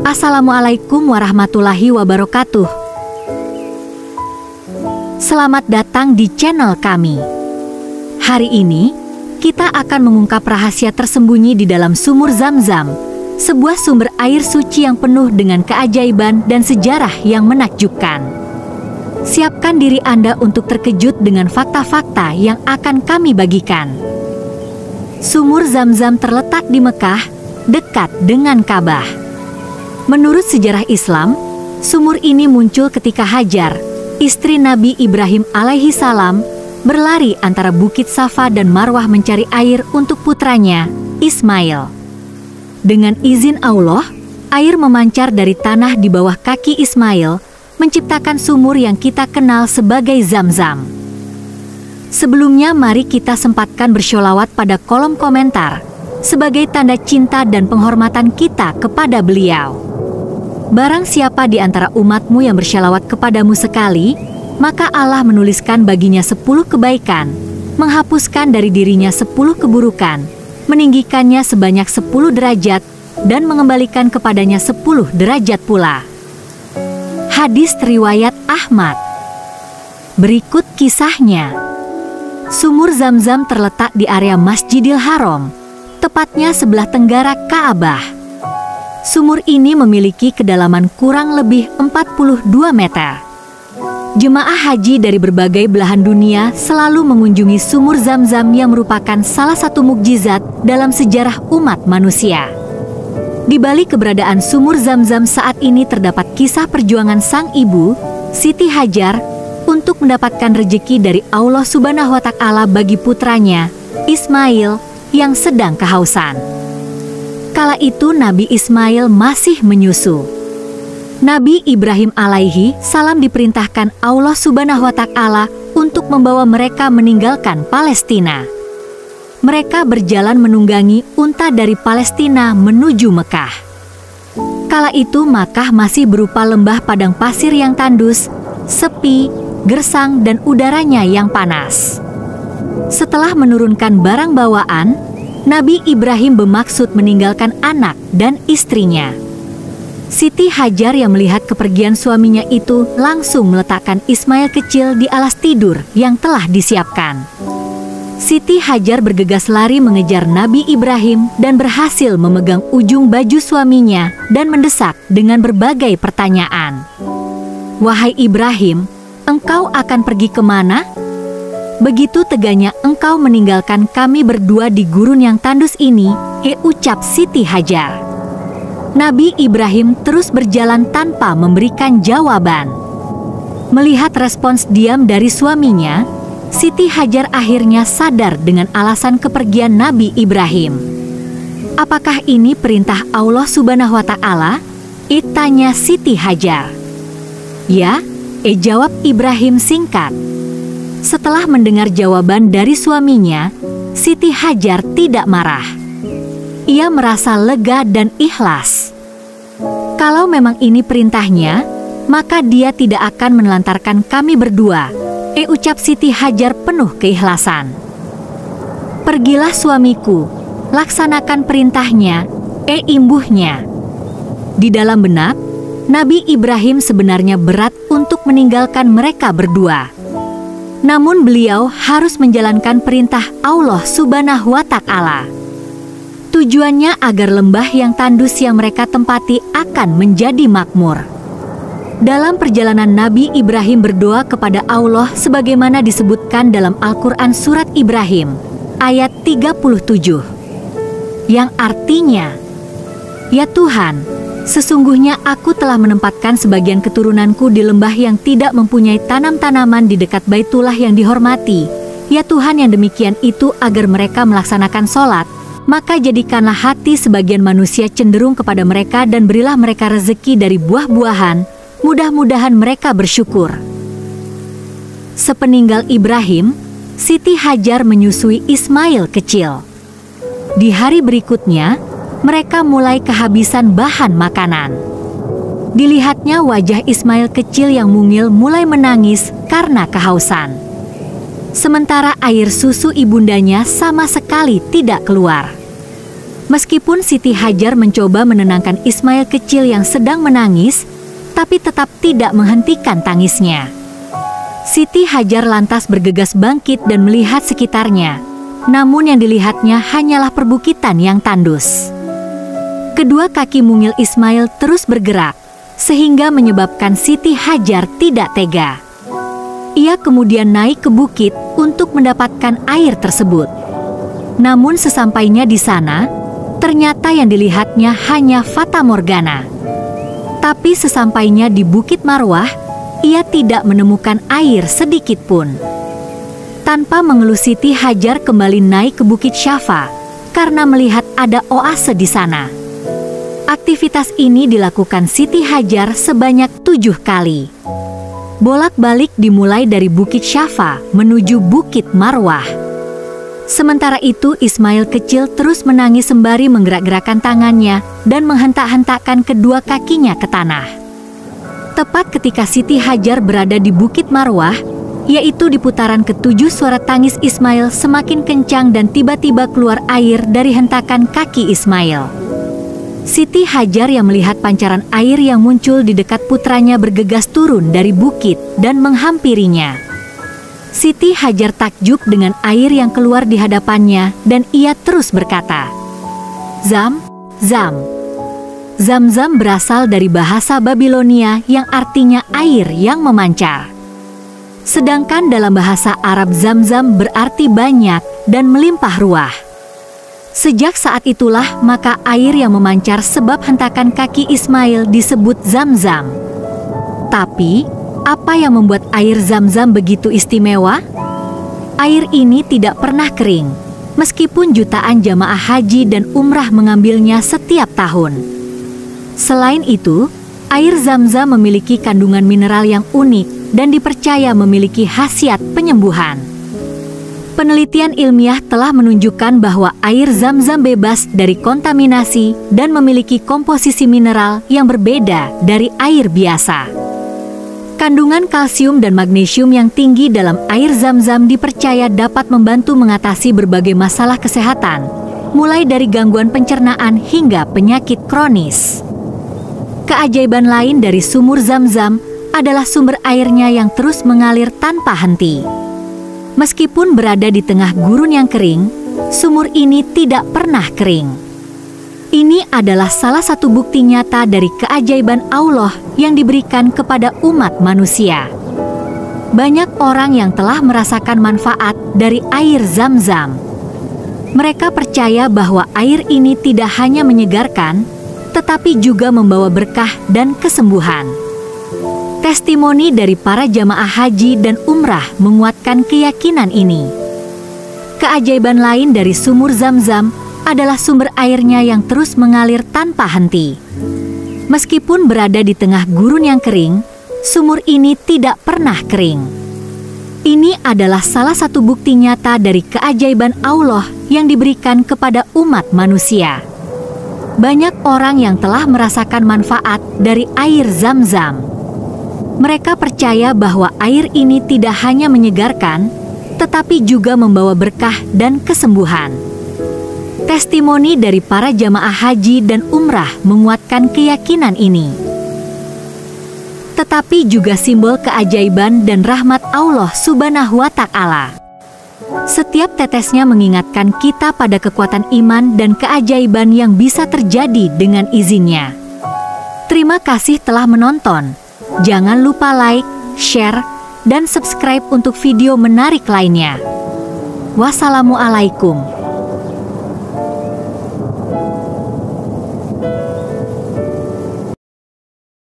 Assalamualaikum warahmatullahi wabarakatuh. Selamat datang di channel kami. Hari ini, kita akan mengungkap rahasia tersembunyi di dalam sumur Zam-Zam, sebuah sumber air suci yang penuh dengan keajaiban dan sejarah yang menakjubkan. Siapkan diri Anda untuk terkejut dengan fakta-fakta yang akan kami bagikan. Sumur Zam-Zam terletak di Mekah, dekat dengan Ka'bah. Menurut sejarah Islam, sumur ini muncul ketika Hajar, istri Nabi Ibrahim alaihi salam, berlari antara Bukit Safa dan Marwah mencari air untuk putranya, Ismail. Dengan izin Allah, air memancar dari tanah di bawah kaki Ismail, menciptakan sumur yang kita kenal sebagai Zam-Zam. Sebelumnya, mari kita sempatkan bersholawat pada kolom komentar, sebagai tanda cinta dan penghormatan kita kepada beliau. Barang siapa di antara umatmu yang bersholawat kepadamu sekali, maka Allah menuliskan baginya 10 kebaikan, menghapuskan dari dirinya 10 keburukan, meninggikannya sebanyak 10 derajat, dan mengembalikan kepadanya 10 derajat pula. Hadis riwayat Ahmad. Berikut kisahnya. Sumur Zam-Zam terletak di area Masjidil Haram, tepatnya sebelah tenggara Ka'bah. Sumur ini memiliki kedalaman kurang lebih 42 meter. Jemaah haji dari berbagai belahan dunia selalu mengunjungi sumur Zam-Zam yang merupakan salah satu mukjizat dalam sejarah umat manusia. Di balik keberadaan sumur Zam-Zam saat ini terdapat kisah perjuangan sang ibu, Siti Hajar, untuk mendapatkan rejeki dari Allah Subhanahu wa Ta'ala bagi putranya, Ismail, yang sedang kehausan. Kala itu Nabi Ismail masih menyusu. Nabi Ibrahim alaihi salam diperintahkan Allah Subhanahu wa Ta'ala untuk membawa mereka meninggalkan Palestina. Mereka berjalan menunggangi unta dari Palestina menuju Mekah. Kala itu Makkah masih berupa lembah padang pasir yang tandus, sepi, gersang dan udaranya yang panas. Setelah menurunkan barang bawaan, Nabi Ibrahim bermaksud meninggalkan anak dan istrinya. Siti Hajar yang melihat kepergian suaminya itu langsung meletakkan Ismail kecil di alas tidur yang telah disiapkan. Siti Hajar bergegas lari mengejar Nabi Ibrahim dan berhasil memegang ujung baju suaminya dan mendesak dengan berbagai pertanyaan. "Wahai Ibrahim, engkau akan pergi kemana? Begitu teganya engkau meninggalkan kami berdua di gurun yang tandus ini," ucap Siti Hajar. Nabi Ibrahim terus berjalan tanpa memberikan jawaban. Melihat respons diam dari suaminya, Siti Hajar akhirnya sadar dengan alasan kepergian Nabi Ibrahim. "Apakah ini perintah Allah Subhanahu wa Ta'ala?" tanya Siti Hajar. "Ya," jawab Ibrahim singkat. Setelah mendengar jawaban dari suaminya, Siti Hajar tidak marah. Ia merasa lega dan ikhlas. Kalau memang ini perintahnya, maka dia tidak akan menelantarkan kami berdua, ucap Siti Hajar penuh keikhlasan. "Pergilah suamiku, laksanakan perintahnya," imbuhnya. Di dalam benak, Nabi Ibrahim sebenarnya berat untuk meninggalkan mereka berdua. Namun beliau harus menjalankan perintah Allah Subhanahu wa Ta'ala. Tujuannya agar lembah yang tandus yang mereka tempati akan menjadi makmur. Dalam perjalanan Nabi Ibrahim berdoa kepada Allah sebagaimana disebutkan dalam Al-Quran Surat Ibrahim, ayat 37. Yang artinya, "Ya Tuhan, sesungguhnya aku telah menempatkan sebagian keturunanku di lembah yang tidak mempunyai tanam-tanaman di dekat Baitullah yang dihormati. Ya Tuhan, yang demikian itu agar mereka melaksanakan sholat, maka jadikanlah hati sebagian manusia cenderung kepada mereka dan berilah mereka rezeki dari buah-buahan, mudah-mudahan mereka bersyukur." Sepeninggal Ibrahim, Siti Hajar menyusui Ismail kecil. Di hari berikutnya, mereka mulai kehabisan bahan makanan. Dilihatnya wajah Ismail kecil yang mungil mulai menangis karena kehausan. Sementara air susu ibundanya sama sekali tidak keluar. Meskipun Siti Hajar mencoba menenangkan Ismail kecil yang sedang menangis, tapi tetap tidak menghentikan tangisnya. Siti Hajar lantas bergegas bangkit dan melihat sekitarnya. Namun yang dilihatnya hanyalah perbukitan yang tandus. Kedua kaki mungil Ismail terus bergerak, sehingga menyebabkan Siti Hajar tidak tega. Ia kemudian naik ke bukit untuk mendapatkan air tersebut. Namun sesampainya di sana, ternyata yang dilihatnya hanya fata morgana. Tapi sesampainya di Bukit Marwah, ia tidak menemukan air sedikit pun. Tanpa mengeluh, Siti Hajar kembali naik ke Bukit Syafa karena melihat ada oase di sana. Aktivitas ini dilakukan Siti Hajar sebanyak 7 kali. Bolak-balik dimulai dari Bukit Syafa menuju Bukit Marwah. Sementara itu Ismail kecil terus menangis sembari menggerak-gerakkan tangannya dan menghentak-hentakkan kedua kakinya ke tanah. Tepat ketika Siti Hajar berada di Bukit Marwah, yaitu di putaran ke-7, suara tangis Ismail semakin kencang dan tiba-tiba keluar air dari hentakan kaki Ismail. Siti Hajar yang melihat pancaran air yang muncul di dekat putranya bergegas turun dari bukit dan menghampirinya. Siti Hajar takjub dengan air yang keluar di hadapannya dan ia terus berkata, "Zam, Zam." Zam-Zam berasal dari bahasa Babilonia yang artinya air yang memancar. Sedangkan dalam bahasa Arab Zam-Zam berarti banyak dan melimpah ruah. Sejak saat itulah maka air yang memancar sebab hentakan kaki Ismail disebut Zam-Zam. Tapi, apa yang membuat air Zam-Zam begitu istimewa? Air ini tidak pernah kering, meskipun jutaan jamaah haji dan umrah mengambilnya setiap tahun. Selain itu, air Zam-Zam memiliki kandungan mineral yang unik dan dipercaya memiliki khasiat penyembuhan. Penelitian ilmiah telah menunjukkan bahwa air Zam-Zam bebas dari kontaminasi dan memiliki komposisi mineral yang berbeda dari air biasa. Kandungan kalsium dan magnesium yang tinggi dalam air Zam-Zam dipercaya dapat membantu mengatasi berbagai masalah kesehatan, mulai dari gangguan pencernaan hingga penyakit kronis. Keajaiban lain dari sumur Zam-Zam adalah sumber airnya yang terus mengalir tanpa henti. Meskipun berada di tengah gurun yang kering, sumur ini tidak pernah kering. Ini adalah salah satu bukti nyata dari keajaiban Allah yang diberikan kepada umat manusia. Banyak orang yang telah merasakan manfaat dari air Zam-Zam. Mereka percaya bahwa air ini tidak hanya menyegarkan, tetapi juga membawa berkah dan kesembuhan. Testimoni dari para jamaah haji dan umrah menguatkan keyakinan ini. Keajaiban lain dari sumur Zam-Zam adalah sumber airnya yang terus mengalir tanpa henti. Meskipun berada di tengah gurun yang kering, sumur ini tidak pernah kering. Ini adalah salah satu bukti nyata dari keajaiban Allah yang diberikan kepada umat manusia. Banyak orang yang telah merasakan manfaat dari air Zam-Zam. Mereka percaya bahwa air ini tidak hanya menyegarkan, tetapi juga membawa berkah dan kesembuhan. Testimoni dari para jamaah haji dan umrah menguatkan keyakinan ini. Tetapi juga simbol keajaiban dan rahmat Allah Subhanahu wa Ta'ala. Setiap tetesnya mengingatkan kita pada kekuatan iman dan keajaiban yang bisa terjadi dengan izinnya. Terima kasih telah menonton. Jangan lupa like, share, dan subscribe untuk video menarik lainnya. Wassalamualaikum.